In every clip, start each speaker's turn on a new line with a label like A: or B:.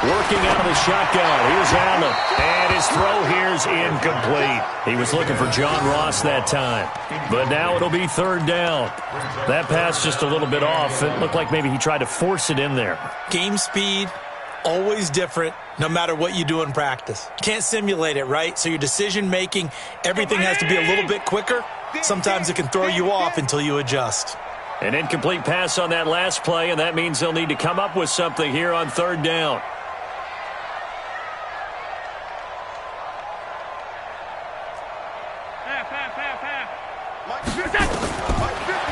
A: Working out of the shotgun. Here's Allen. And his throw here's incomplete. He was looking for John Ross that time. But now it'll be third down. That pass just a little bit off. It looked like maybe he tried to force it in there.
B: Game speed, always different, no matter what you do in practice. Can't simulate it, right? So your decision-making, everything has to be a little bit quicker. Sometimes it can throw you off until you adjust.
A: An incomplete pass on that last play, and that means they'll need to come up with something here on third down.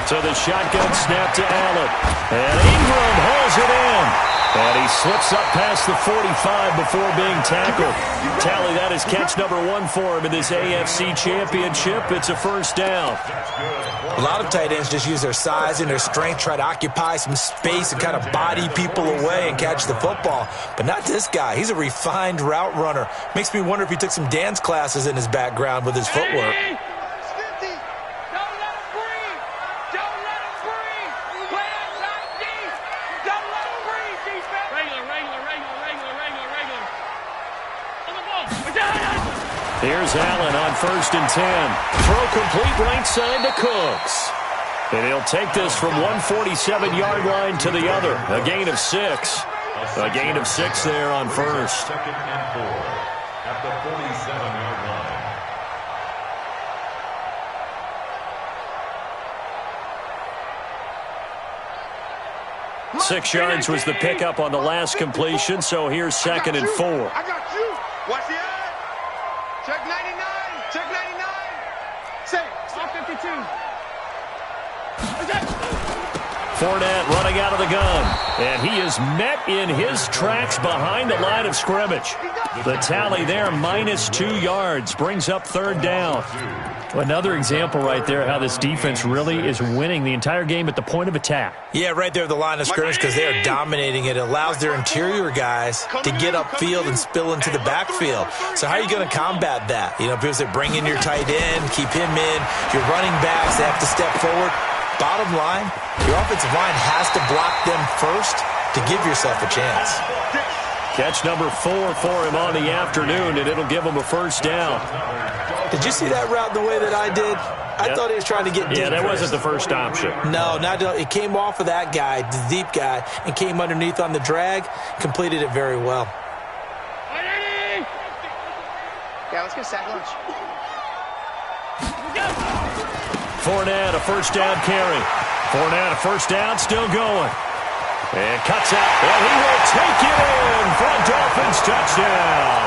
A: So the shotgun snap to Allen. And Ingram holds it in. And he slips up past the 45 before being tackled. Tally, that is catch number 1 for him in this AFC Championship. It's a first down.
B: A lot of tight ends just use their size and their strength, try to occupy some space and kind of body people away and catch the football. But not this guy. He's a refined route runner. Makes me wonder if he took some dance classes in his background with his footwork.
A: Here's Allen on 1st and 10. Throw complete right side to Cooks. And he'll take this from 147-yard line to the other. A gain of 6. A gain of 6 there on first.
C: 2nd and 4 at the 47-yard line.
A: 6 yards was the pickup on the last completion, so here's 2nd and 4.
D: I got you. Watch the eye. Check 99. Check 99. Say, all 52.
A: Fournette running out of the gun. And he is met in his tracks behind the line of scrimmage. The tally there, -2 yards, brings up third down. Another example right there how this defense really is winning the entire game at the point of attack.
B: Yeah, right there at the line of scrimmage because they are dominating it. It allows their interior guys to get upfield and spill into the backfield. So how are you going to combat that? You know, people say bring in your tight end, keep him in. Your running backs, they have to step forward. Bottom line, your offensive line has to block them first to give yourself a chance.
A: Catch number 4 for him on the afternoon, and it'll give him a first down.
B: Did you see that route the way that I did? I thought he was trying to get deep.
A: Yeah, that wasn't the first option.
B: No, it came off of that guy, the deep guy, and came underneath on the drag, completed it very well.
D: Yeah, let's get sack lunch.
A: Fournette, a first down carry. Fournette, a first down, still going. And cuts out, and he will take it in for a Dolphins touchdown.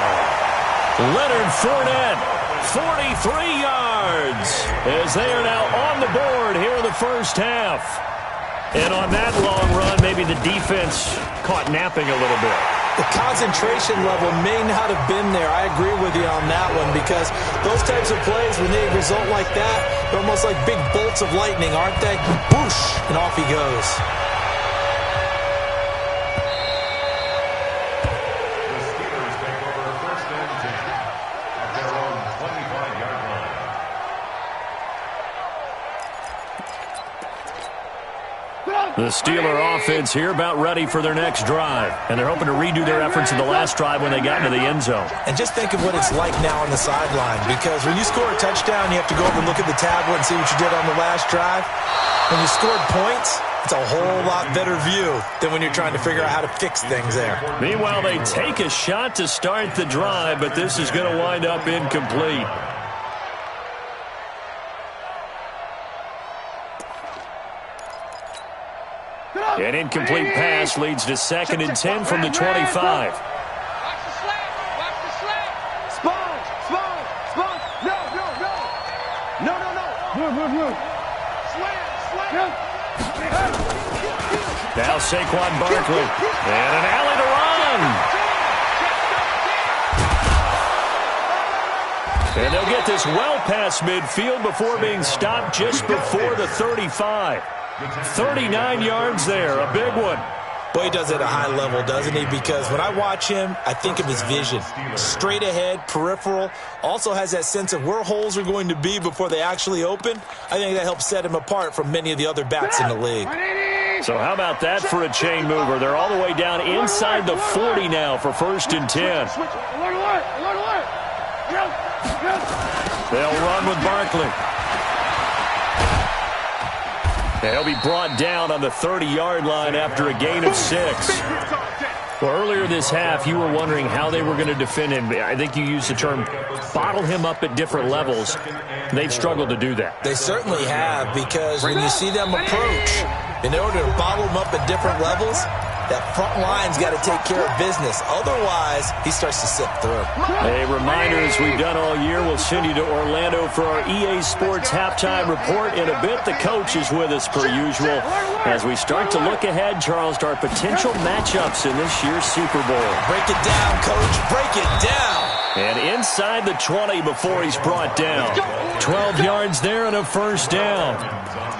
A: Leonard Fournette, 43 yards, as they are now on the board here in the first half. And on that long run, maybe the defense caught napping a little bit.
B: The concentration level may not have been there. I agree with you on that one because those types of plays, when they result like that, they're almost like big bolts of lightning, aren't they? Whoosh, and off he goes.
A: The Steeler offense here about ready for their next drive. And they're hoping to redo their efforts in the last drive when they got into the end zone.
B: And just think of what it's like now on the sideline. Because when you score a touchdown, you have to go over and look at the tablet and see what you did on the last drive. When you scored points, it's a whole lot better view than when you're trying to figure out how to fix things there.
A: Meanwhile, they take a shot to start the drive, but this is going to wind up incomplete. An incomplete pass leads to 2nd and 10 from the 25.
D: Watch the slap. Watch the slap. Sponge. No. Move. Slam.
A: Now Saquon Barkley. And an alley to run. And they'll get this well past midfield before being stopped just before the 35. 39 yards there, a big one.
B: Boy, he does it at a high level, doesn't he? Because when I watch him, I think of his vision. Straight ahead, peripheral. Also has that sense of where holes are going to be before they actually open. I think that helps set him apart from many of the other backs in the league.
A: So how about that for a chain mover? They're all the way down inside the 40 now for 1st and 10. They'll run with Barkley. They'll be brought down on the 30-yard line after a gain of 6. Well, earlier this half, you were wondering how they were going to defend him. I think you used the term bottle him up at different levels. They've struggled to do that.
B: They certainly have, because when you see them approach, in order to bottle him up at different levels, that front line's got to take care of business. Otherwise, he starts to slip through.
A: A reminder, as we've done all year, we'll send you to Orlando for our EA Sports halftime report. In a bit, the coach is with us per usual as we start to look ahead, Charles, to our potential matchups in this year's Super Bowl.
B: Break it down, Coach. Break it down.
A: And inside the 20 before he's brought down. 12 yards there and a 1st down.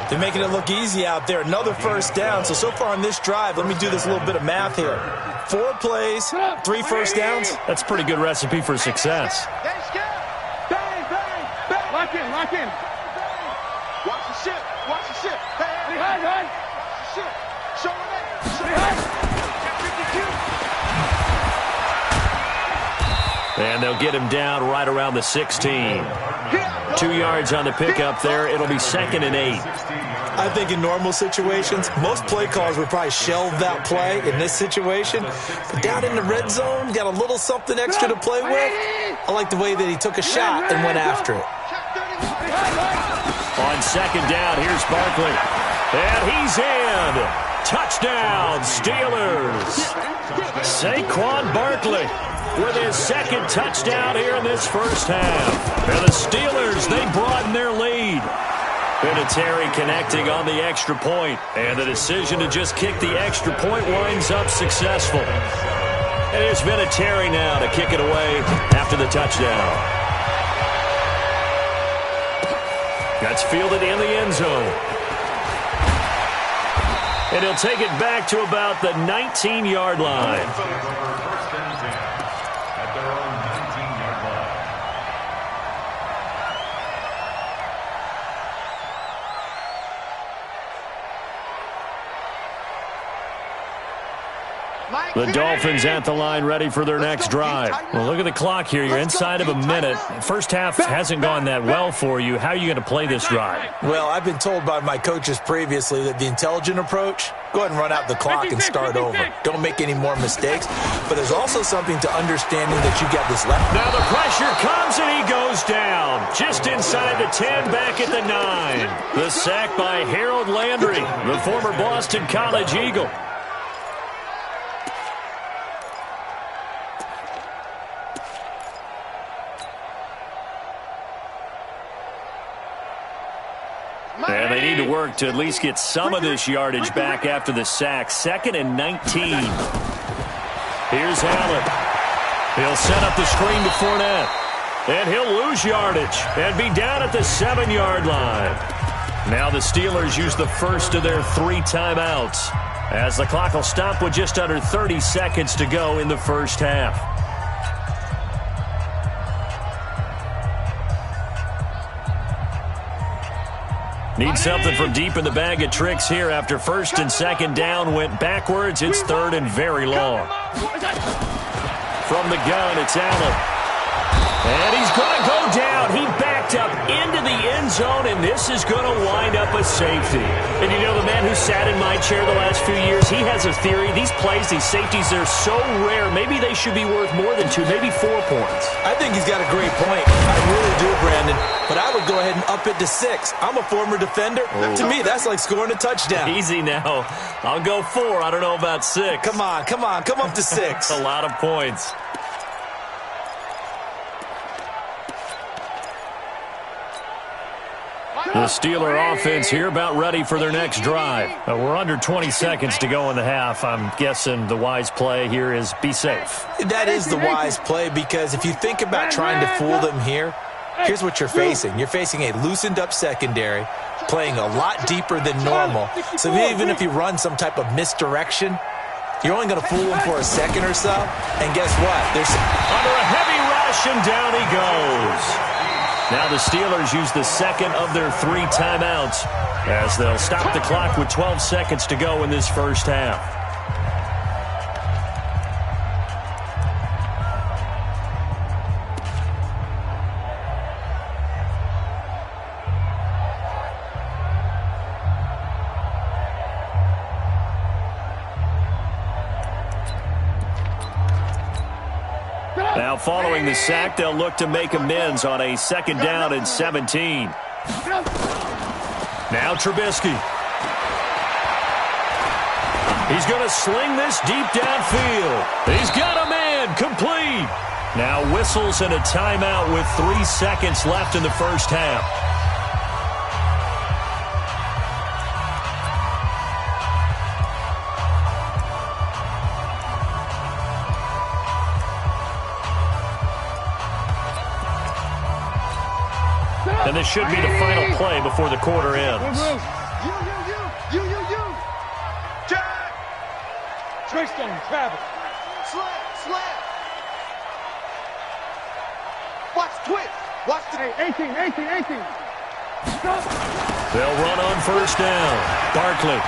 B: They're making it look easy out there. Another 1st down. So far on this drive, let me do this little bit of math here. 4 plays, 3 1st downs.
A: That's a pretty good recipe for success.
D: Bang, bang. Lock in. Watch the ship. Hey. Watch the ship. Show it.
A: And they'll get him down right around the 16. 2 yards on the pickup there. It'll be 2nd and 8.
B: I think in normal situations, most play calls would probably shelve that play in this situation. But down in the red zone, got a little something extra to play with. I like the way that he took a shot and went after it.
A: On 2nd down, here's Barkley. And he's in. Touchdown, Steelers. Saquon Barkley with his 2nd touchdown here in this 1st half. And the Steelers, they broaden their lead. Vinatieri connecting on the extra point, and the decision to just kick the extra point winds up successful. And it's Vinatieri now to kick it away after the touchdown. That's fielded in the end zone. And he'll take it back to about the 19-yard line.
C: First and 10 at their own 19-yard line.
A: The Dolphins at the line, ready for their next drive. Well, look at the clock here. You're inside of a minute. First half hasn't gone that well for you. How are you going to play this drive?
B: Well, I've been told by my coaches previously that the intelligent approach, go ahead and run out the clock and start over. Don't make any more mistakes. But there's also something to understanding that you got this left.
A: Now the pressure comes and he goes down. Just inside the 10, back at the 9. The sack by Harold Landry, the former Boston College Eagle. And they need to work to at least get some of this yardage back after the sack. 2nd and 19. Here's Allen. He'll set up the screen to Fournette. And he'll lose yardage and be down at the 7-yard line. Now the Steelers use the first of their 3 timeouts, as the clock will stop with just under 30 seconds to go in the first half. Need something from deep in the bag of tricks here after 1st and 2nd down went backwards. It's 3rd and very long. From the gun, it's Allen. And he's going to go down. He backed up into the end zone, and this is going to wind up a safety. And you know, the man who sat in my chair the last few years, he has a theory. These plays, these safeties, they're so rare. Maybe they should be worth more than 2, maybe 4 points.
B: I think he's got a great point. I really do, Brandon. But I would go ahead and up it to 6. I'm a former defender. Oh. To me, that's like scoring a touchdown.
A: Easy now. I'll go 4. I don't know about 6.
B: Come on. Come up to 6.
A: A lot of points. The Steeler offense here about ready for their next drive. We're under 20 seconds to go in the half. I'm guessing the wise play here is be safe.
B: That is the wise play, because if you think about trying to fool them here, here's what you're facing. You're facing a loosened up secondary, playing a lot deeper than normal. So even if you run some type of misdirection, you're only going to fool them for a second or so. And guess what? There's
A: under a heavy rush, and down he goes. Now the Steelers use the second of their 3 timeouts as they'll stop the clock with 12 seconds to go in this first half. Now following the sack, they'll look to make amends on a 2nd down and 17. Now Trubisky. He's going to sling this deep downfield. He's got a man, complete. Now whistles and a timeout with 3 seconds left in the first half. And this should be the final play before the quarter ends.
D: You. Jack. Tristan, travel. Slam. Watch twist. Watch the 18.
A: They'll run on first down. Barkley.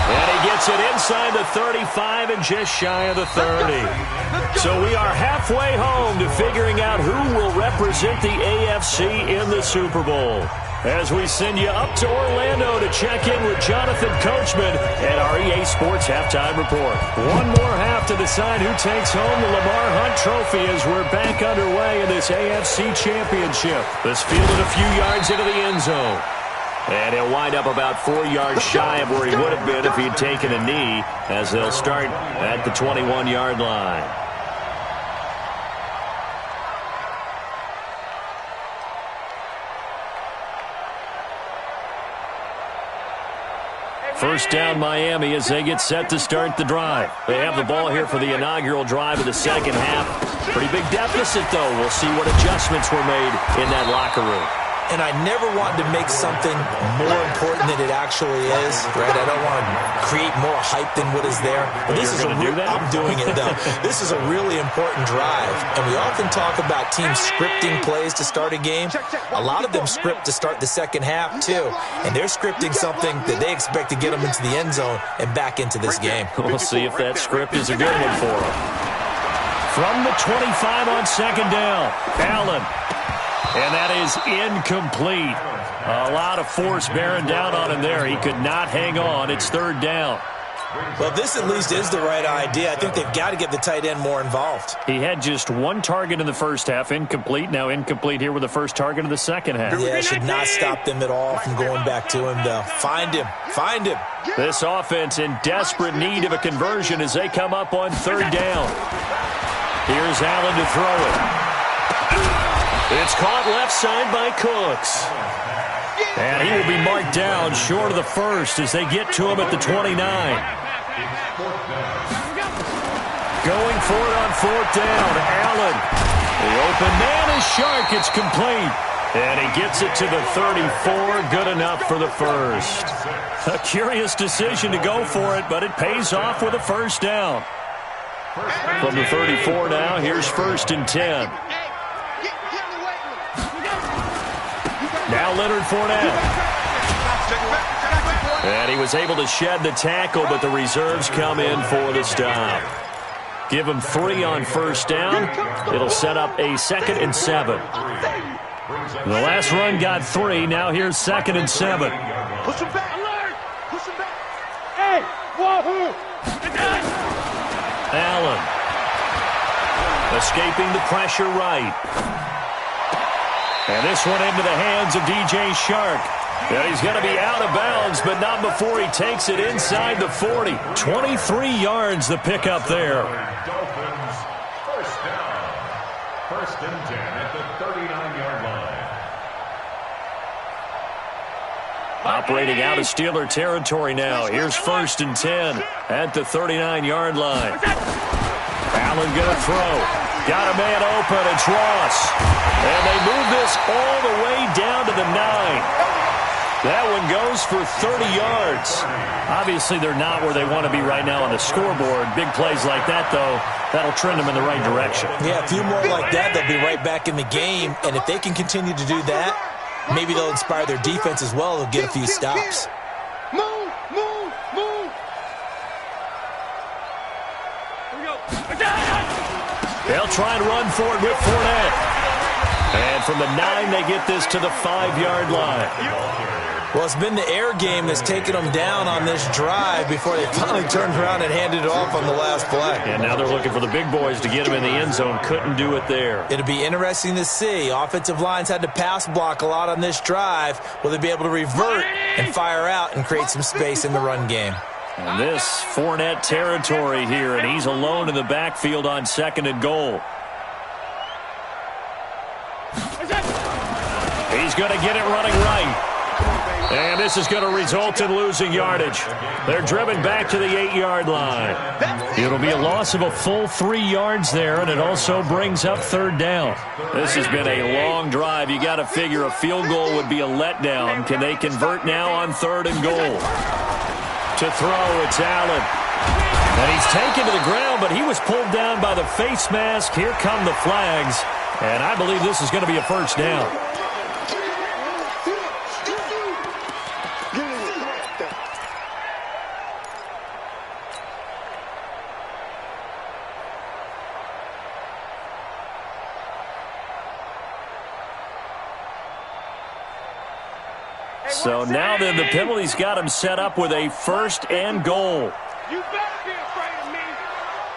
A: And he gets it inside the 35 and just shy of the 30. So we are halfway home to figuring out who will represent the AFC in the Super Bowl. As we send you up to Orlando to check in with Jonathan Coachman and our EA Sports Halftime Report. One more half to decide who takes home the Lamar Hunt Trophy as we're back underway in this AFC Championship. This fielded a few yards into the end zone. And he'll wind up about 4 yards shy of where he would have been if he'd taken a knee, as they'll start at the 21-yard line. First down Miami as they get set to start the drive. They have the ball here for the inaugural drive of the second half. Pretty big deficit, though. We'll see what adjustments were made in that locker room.
B: And I never want to make something more important than it actually is, right? I don't want to create more hype than what is there. But this is I'm doing it, though. This is a really important drive. And we often talk about teams scripting plays to start a game. A lot of them script to start the second half, too. And they're scripting something that they expect to get them into the end zone and back into this game.
A: We'll see if that script is a good one for them. From the 25 on second down, Allen. And that is incomplete. A lot of force bearing down on him there. He could not hang on. It's third down.
B: Well, this at least is the right idea. I think they've got to get the tight end more involved.
A: He had just 1 target in the first half, incomplete. Now incomplete here with the first target of the second half.
B: Yeah, should not stop them at all from going back to him, though. Find him.
A: This offense in desperate need of a conversion as they come up on third down. Here's Allen to throw it. It's caught left side by Cooks. And he will be marked down short of the first as they get to him at the 29. Going for it on fourth down. Allen. The open man is Shark. It's complete. And he gets it to the 34. Good enough for the first. A curious decision to go for it, but it pays off with a first down. From the 34 now, here's 1st and 10. Now Leonard Fournette. And he was able to shed the tackle, but the reserves come in for the stop. Give him 3 on first down. It'll set up a 2nd and 7. The last run got 3. Now here's 2nd and 7.
D: Push him back. Alert. Push him back. Hey, wahoo.
A: Allen. Escaping the pressure right. And this one into the hands of DJ Shark. And he's going to be out of bounds, but not before he takes it inside the 40. 23 yards the pickup there.
C: Dolphins, first down. 1st and 10 at the 39-yard line.
A: Operating out of Steeler territory now. Here's 1st and 10 at the 39-yard line. Allen going to throw. Got a man open. It's Ross. And they move this all the way down to the 9. That one goes for 30 yards. Obviously, they're not where they want to be right now on the scoreboard. Big plays like that, though, that'll trend them in the right direction.
B: Yeah, a few more like that, they'll be right back in the game. And if they can continue to do that, maybe they'll inspire their defense as well. They'll get a few stops.
D: Move, move, move. Here we go.
A: They'll try and run for it with Fournette. And from the 9, they get this to the 5-yard line.
B: Well, it's been the air game that's taken them down on this drive before they finally turned around and handed it off on the last play.
A: And now they're looking for the big boys to get them in the end zone. Couldn't do it there.
B: It'll be interesting to see. Offensive lines had to pass block a lot on this drive. Will they be able to revert and fire out and create some space in the run game?
A: And this Fournette territory here, and he's alone in the backfield on 2nd and goal. He's going to get it running right. And this is going to result in losing yardage. They're driven back to the 8-yard line. It'll be a loss of a full 3 yards there, and it also brings up 3rd down. This has been a long drive. You got to figure a field goal would be a letdown. Can they convert now on 3rd and goal? To throw, it's Allen. And he's taken to the ground, but he was pulled down by the face mask. Here come the flags. And I believe this is going to be a 1st down. So now then, the penalty's got him set up with a 1st and goal.
D: You better be afraid of me.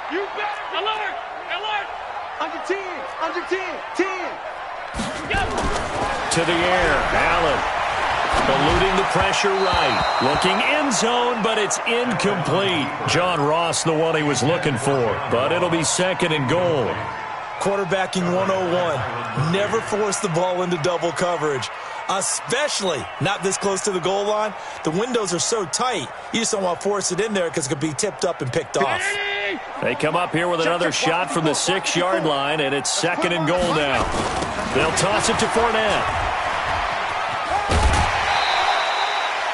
D: You better. Alert! Alert! Under 10. Under 10. 10. Go.
A: To the air. Allen. Eluding the pressure right. Looking end zone, but it's incomplete. John Ross, the one he was looking for. But it'll be 2nd and goal.
B: Quarterbacking 101. Never force the ball into double coverage. Especially not this close to the goal line. The windows are so tight, you just don't want to force it in there because it could be tipped up and picked off.
A: They come up here with another shot from the 6-yard line, and it's 2nd and goal now. They'll toss it to Fournette.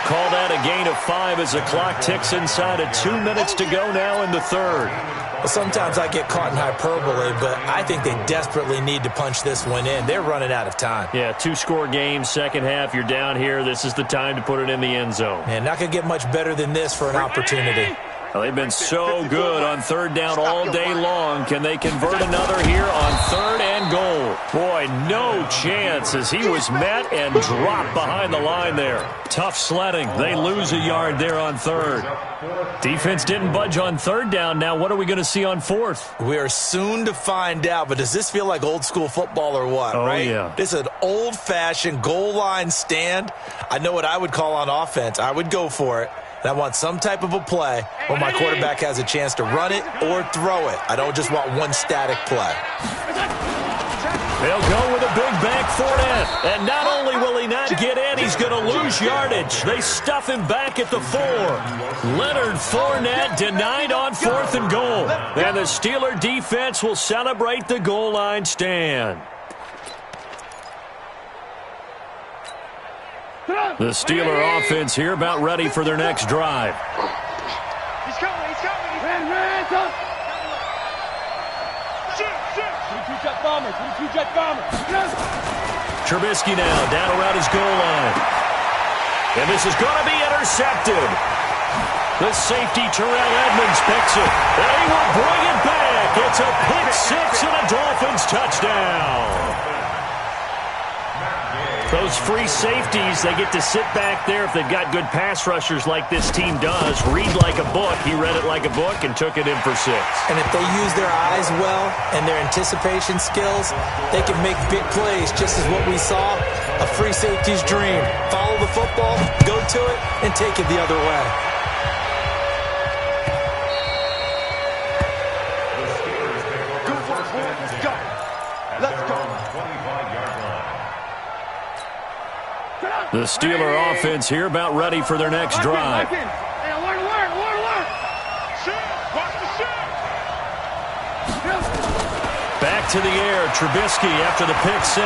A: Call that a gain of 5 as the clock ticks inside of 2 minutes to go now in the 3rd.
B: Well, sometimes I get caught in hyperbole, but I think they desperately need to punch this one in. They're running out of time.
A: Yeah, 2-score game, 2nd half. You're down here. This is the time to put it in the end zone.
B: Man, not going to get much better than this for an opportunity.
A: Well, they've been so good on 3rd down all day long. Can they convert another here on 3rd and goal? Boy, no chance as he was met and dropped behind the line there. Tough sledding. They lose a yard there on 3rd. Defense didn't budge on 3rd down. Now what are we going to see on 4th?
B: We are soon to find out, but does this feel like old school football or what, right?
A: Yeah.
B: This is an old-fashioned goal line stand. I know what I would call on offense. I would go for it. And I want some type of a play where my quarterback has a chance to run it or throw it. I don't just want one static play.
A: They'll go with a big bank Fournette. And not only will he not get in, he's going to lose yardage. They stuff him back at the 4. Leonard Fournette denied on 4th and goal. And the Steeler defense will celebrate the goal line stand. The Steeler offense here about ready for their next drive.
D: He's coming. He's coming. Red, up. Shoot. 22-jet bombers. 22-jet bombers.
A: Trubisky now down around his goal line. And this is going to be intercepted. The safety, Terrell Edmonds, picks it. And he will bring it back. It's a pick 6 and a Dolphins touchdown. Those free safeties, they get to sit back there if they've got good pass rushers like this team does. Read like a book. He read it like a book and took it in for 6.
B: And if they use their eyes well and their anticipation skills, they can make big plays, just as what we saw, a free safety's dream. Follow the football, go to it, and take it the other way.
A: The Steeler offense here about ready for their next drive.
D: Hey, alert.
A: Back to the air, Trubisky after the pick 6.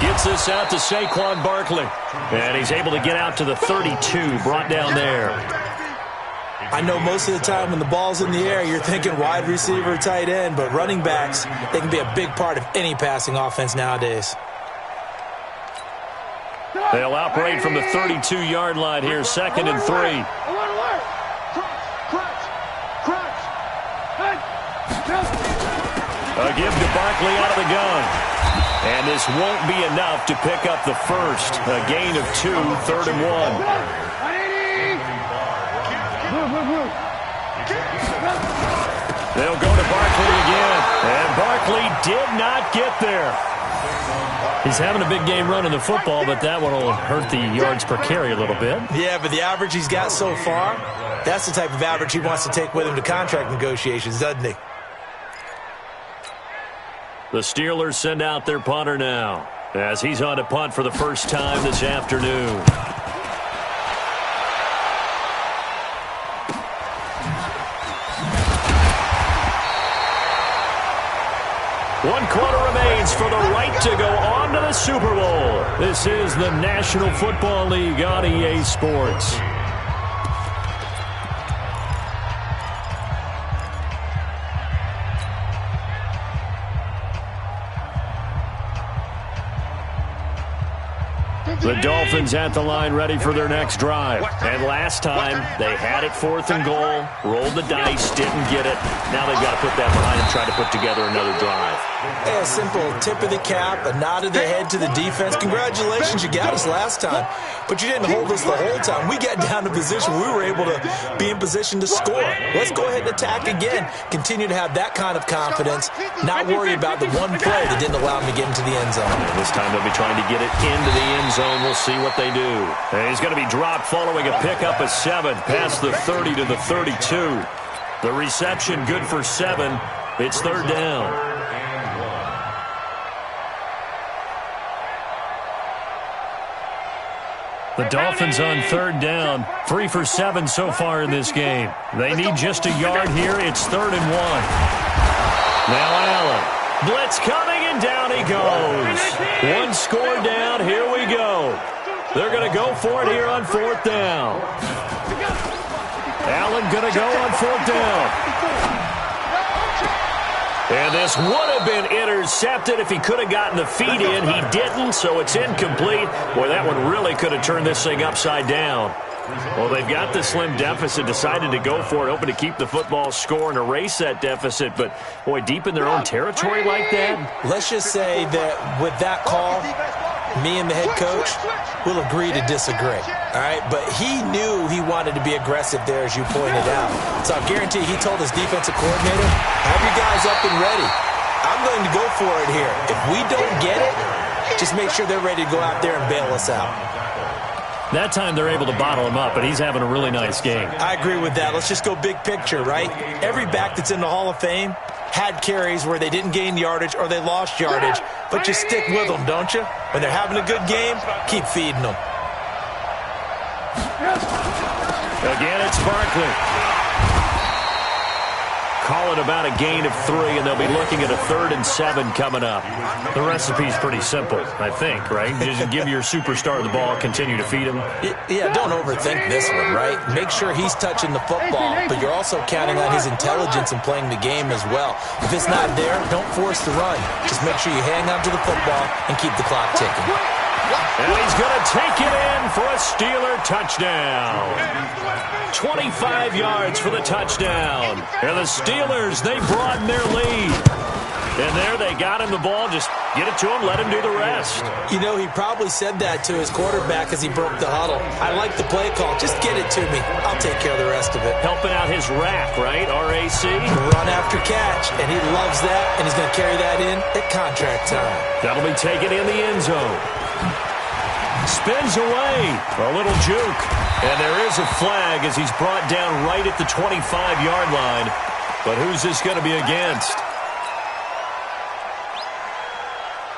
A: Gets this out to Saquon Barkley. And he's able to get out to the 32, brought down there.
B: I know most of the time when the ball's in the air, you're thinking wide receiver, tight end, but running backs, they can be a big part of any passing offense nowadays.
A: They'll operate from the 32-yard line here, 2nd and 3. A give to Barkley out of the gun. And this won't be enough to pick up the first. A gain of 2, 3rd and 1. They'll go to Barkley again. And Barkley did not get there. He's having a big game running the football, but that one will hurt the yards per carry a little bit.
B: Yeah, but the average he's got so far, that's the type of average he wants to take with him to contract negotiations, doesn't he?
A: The Steelers send out their punter now, as he's on to punt for the first time this afternoon. 1 quarter remains for the right to go on to the Super Bowl. This is the National Football League on EA Sports. The Dolphins at the line ready for their next drive. And last time, they had it 4th and goal, rolled the dice, didn't get it. Now they've got to put that behind and try to put together another drive.
B: Hey, a simple tip of the cap, a nod of the head to the defense. Congratulations, you got us last time. But you didn't hold us the whole time. We got down to position. We were able to be in position to score. Let's go ahead and attack again. Continue to have that kind of confidence. Not worry about the one play that didn't allow them to get into the end zone.
A: And this time they'll be trying to get it into the end zone. We'll see what they do. And he's going to be dropped following a pickup of 7 past the 30 to the 32. The reception good for 7. It's 3rd down. The Dolphins on 3rd down. 3 for 7 so far in this game. They need just a yard here. It's 3rd and 1. Now Allen. Blitz coming, and down he goes. 1 score down. Here we go. They're going to go for it here on 4th down. Allen going to go on 4th down. And this would have been intercepted if he could have gotten the feet in. He didn't, so it's incomplete. Boy, that one really could have turned this thing upside down. Well, they've got the slim deficit, decided to go for it, hoping to keep the football score and erase that deficit. But, boy, deep in their own territory like that.
B: Let's just say that with that call, me and the head coach will agree to disagree. All right, but he knew he wanted to be aggressive there, as you pointed out. So I guarantee he told his defensive coordinator, have your guys up and ready. I'm going to go for it here. If we don't get it, just make sure they're ready to go out there and bail us out.
A: That time they're able to bottle him up, but he's having a really nice game.
B: I agree with that. Let's just go big picture, right? Every back that's in the Hall of Fame had carries where they didn't gain yardage or they lost yardage, but you stick with them, don't you? When they're having a good game, keep feeding them.
A: Again, it's Barkley. Call it about a gain of 3, and they'll be looking at a 3rd and 7 coming up. The recipe's pretty simple, I think, right? Just give your superstar the ball, continue to feed him.
B: Yeah, don't overthink this one, right? Make sure he's touching the football, but you're also counting on his intelligence in playing the game as well. If it's not there, don't force the run. Just make sure you hang on to the football and keep the clock ticking.
A: And he's going to take it in for a Steeler touchdown. 25 yards for the touchdown. And the Steelers, they broaden their lead. And there they got him the ball. Just get it to him, let him do the rest.
B: You know, he probably said that to his quarterback as he broke the huddle. I like the play call. Just get it to me. I'll take care of the rest of it.
A: Helping out his rack, right? R-A-C?
B: Run after catch. And he loves that, and he's going to carry that in at contract time.
A: That'll be taken in the end zone. Spins away. A little juke. And there is a flag as he's brought down right at the 25-yard line. But who's this going to be against?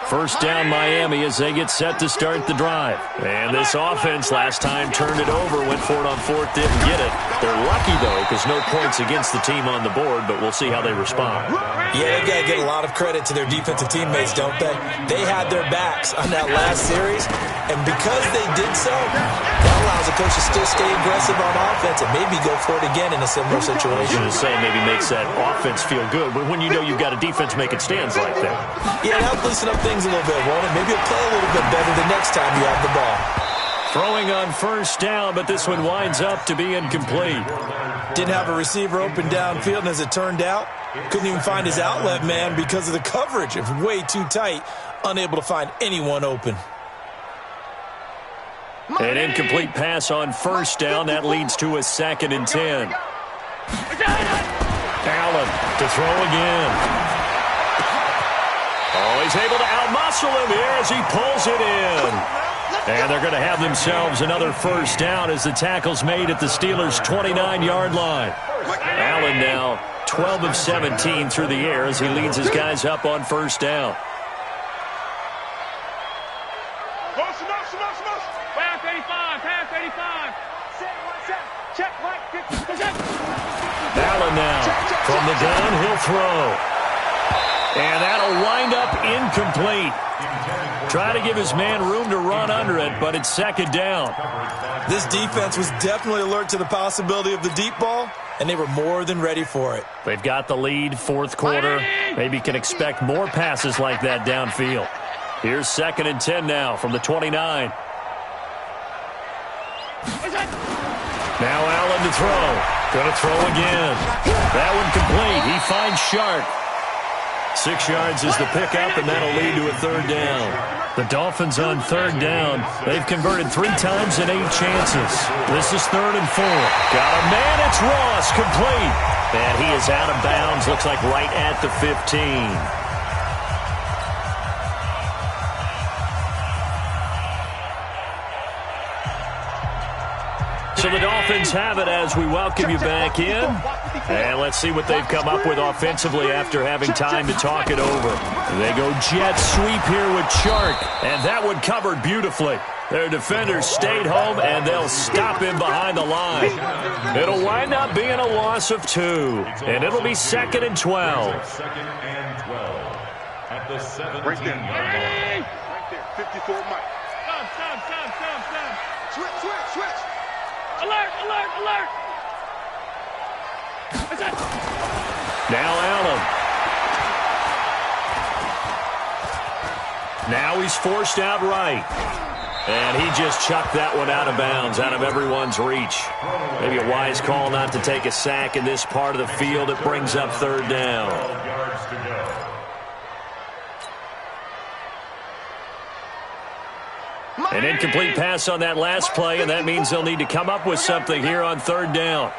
A: First down Miami as they get set to start the drive. And this offense last time turned it over, went for it on fourth, didn't get it. They're lucky, though, because no points against the team on the board, but we'll see how they respond.
B: Yeah, they've got to get a lot of credit to their defensive teammates, don't they? They had their backs on that last series, and because they did so, that allows the coach to still stay aggressive on offense and maybe go for it again in a similar situation.
A: To say maybe makes that offense feel good, but when you know you've got a defense making stands like that.
B: Yeah, that'll loosen up things a little bit, won't it? Maybe you'll play a little bit better the next time you have the ball.
A: Throwing on first down, but this one winds up to be incomplete.
B: Didn't have a receiver open downfield, and as it turned out, couldn't even find his outlet man because of the coverage. It was way too tight, unable to find anyone open.
A: An incomplete pass on first down. That leads to a 2nd and 10. Allen to throw again. Oh, he's able to outmuscle him here as he pulls it in. And they're going to have themselves another first down as the tackle's made at the Steelers' 29-yard line. Allen now 12 of 17 through the air as he leads his guys up on first down. Allen now from the gun, he'll throw. And that'll wind up incomplete. Try to give his man room to run under it, but it's 2nd down.
B: This defense was definitely alert to the possibility of the deep ball, and they were more than ready for it.
A: They've got the lead, fourth quarter. Maybe can expect more passes like that downfield. Here's 2nd and 10 now from the 29. Now Allen to throw. Going to throw again. That one complete. He finds Sharp. 6 yards is the pickup, and that'll lead to a 3rd down. The Dolphins on 3rd down. They've converted 3 times in 8 chances. This is 3rd and 4. Got a man. It's Ross, complete. And he is out of bounds. Looks like right at the 15. So the Dolphins have it as we welcome you back in. And let's see what they've come up with offensively after having time to talk it over. They go jet sweep here with Chark. And that one covered beautifully. Their defenders stayed home, and they'll stop him behind the line. It'll wind up being a loss of 2. And it'll be 2nd and 12.
C: 2nd and 12. At the 17.
D: Right there. 54 Mike. Switch.
E: Alert!
A: Now Allen. Now he's forced out right. And he just chucked that one out of bounds, out of everyone's reach. Maybe a wise call not to take a sack in this part of the field. It brings up 3rd down.
C: 12 yards to go.
A: An incomplete pass on that last play, and that means they'll need to come up with something here on 3rd down.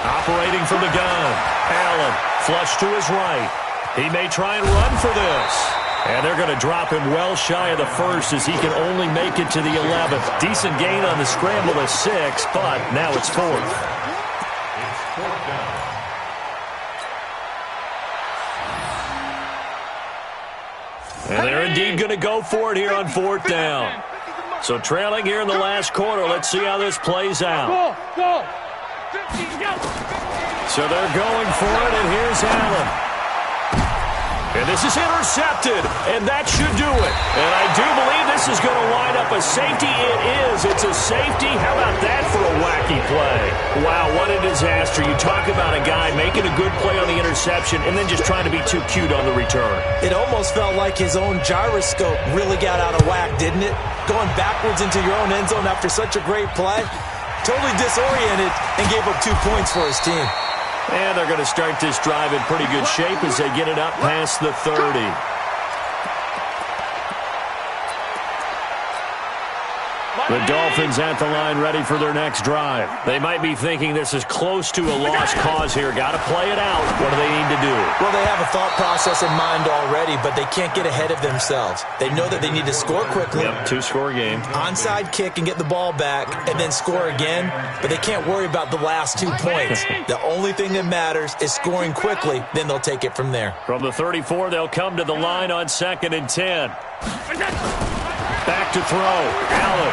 A: Operating from the gun. Allen, flush to his right. He may try and run for this. And they're going to drop him well shy of the 1st as he can only make it to the 11th. Decent gain on the scramble of 6, but now it's 4th.
C: It's 4th down.
A: And they're indeed going to go for it here on 4th down. So trailing here in the last quarter. Let's see how this plays out.
E: Go!
A: So they're going for it, and here's Allen. And this is intercepted, and that should do it. And I do believe this is going to wind up a safety. It is. It's a safety. How about that for a wacky play? Wow, what a disaster. You talk about a guy making a good play on the interception and then just trying to be too cute on the return.
B: It almost felt like his own gyroscope really got out of whack, didn't it? Going backwards into your own end zone after such a great play. Totally disoriented and gave up 2 points for his team.
A: And they're going to start this drive in pretty good shape as they get it up past the 30. The Dolphins at the line ready for their next drive. They might be thinking this is close to a lost cause here. Got to play it out. What do they need to do?
B: Well, they have a thought process in mind already, but they can't get ahead of themselves. They know that they need to score quickly.
A: Yep, two-score game.
B: Onside kick and get the ball back and then score again, but they can't worry about the last 2 points. The only thing that matters is scoring quickly, then they'll take it from there.
A: From the 34, they'll come to the line on 2nd and 10. Back to throw. Allen.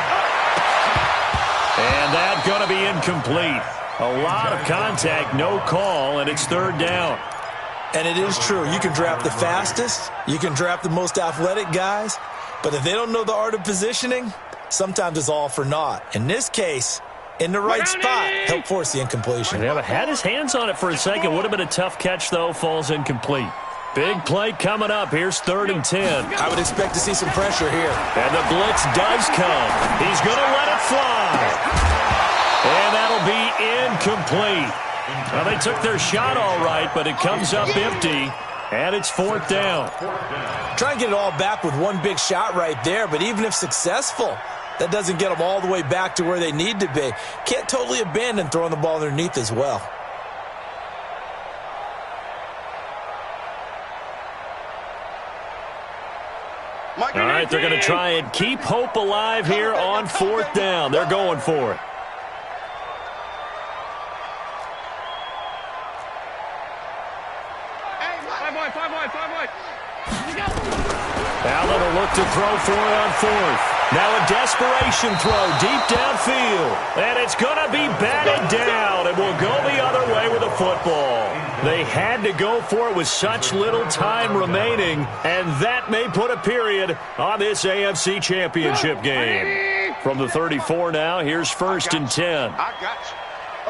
A: And that's going to be incomplete. A lot of contact, no call, and it's 3rd down.
B: And it is true. You can draft the fastest, you can draft the most athletic guys, but if they don't know the art of positioning, sometimes it's all for naught. In this case, in the right spot, help force the incompletion.
A: Yeah, but had his hands on it for a second. Would have been a tough catch, though. Falls incomplete. Big play coming up. Here's 3rd and 10.
B: I would expect to see some pressure here.
A: And the blitz does come. He's going to let it fly. And that'll be incomplete. Well, they took their shot all right, but it comes up empty. And it's 4th down.
B: Try and get it all back with one big shot right there, but even if successful, that doesn't get them all the way back to where they need to be. Can't totally abandon throwing the ball underneath as well.
A: All right, they're going to try and keep hope alive here on 4th down. They're going for it. Allen will look to throw for it on 4th. Now a desperation throw deep downfield. And it's going to be batted down. And will go the other way with a football. They had to go for it with such little time remaining. And that may put a period on this AFC Championship game. From the 34 now, here's 1st and 10.
D: I got you.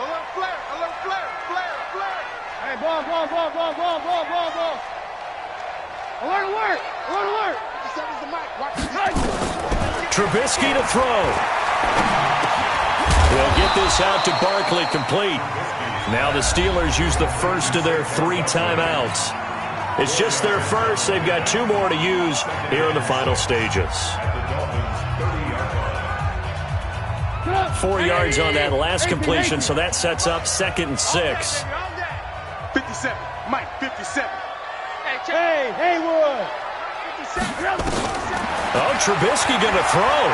D: Alert flare, alert flare, flare, flare.
E: Hey, ball. Alert.
D: The mic. Watch.
A: Trubisky to throw. They'll get this out to Barkley, complete. Now the Steelers use the first of their 3 timeouts. It's just their first. They've got 2 more to use here in the final stages. 4 yards on that last completion, so that sets up 2nd and 6.
D: 57. Mike, 57.
E: Hey, Haywood.
D: 57.
A: Oh, Trubisky going to throw.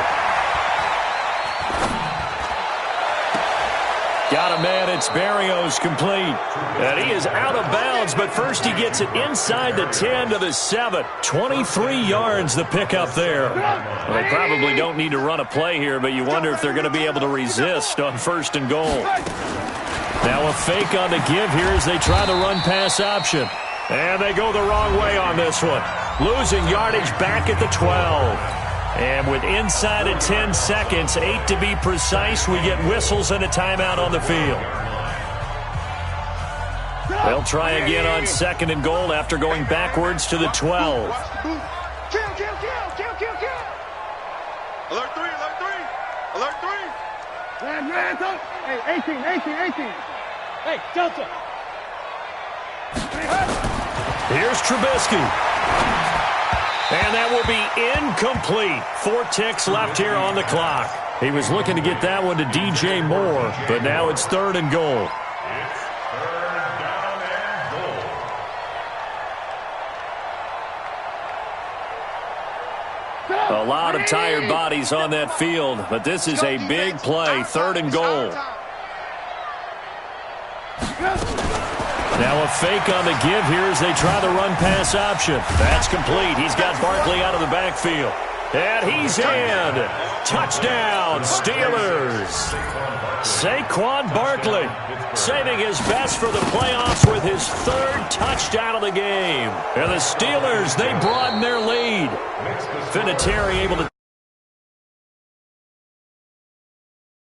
A: Got a man, it's Berrios, complete. And he is out of bounds, but first he gets it inside the 10 to the 7. 23 yards the pickup there. Well, they probably don't need to run a play here, but you wonder if they're going to be able to resist on 1st and goal. Now a fake on the give here as they try the run-pass option. And they go the wrong way on this one. Losing yardage back at the 12. And with inside of 10 seconds, 8 to be precise, we get whistles and a timeout on the field. They'll try again on 2nd and goal after going backwards to the 12.
D: Kill. Alert 3. Alert 3.
E: Ran. Hey, 18. Hey, Delta.
A: Here's Trubisky. And that will be incomplete. 4 ticks left here on the clock. He was looking to get that one to DJ Moore, but now it's 3rd and goal. A lot of tired bodies on that field, but this is a big play. 3rd and goal. Now a fake on the give here as they try the run-pass option. That's complete. He's got Barkley out of the backfield. And he's in. Touchdown, Steelers. Saquon Barkley saving his best for the playoffs with his 3rd touchdown of the game. And the Steelers, they broaden their lead. Vinatieri able to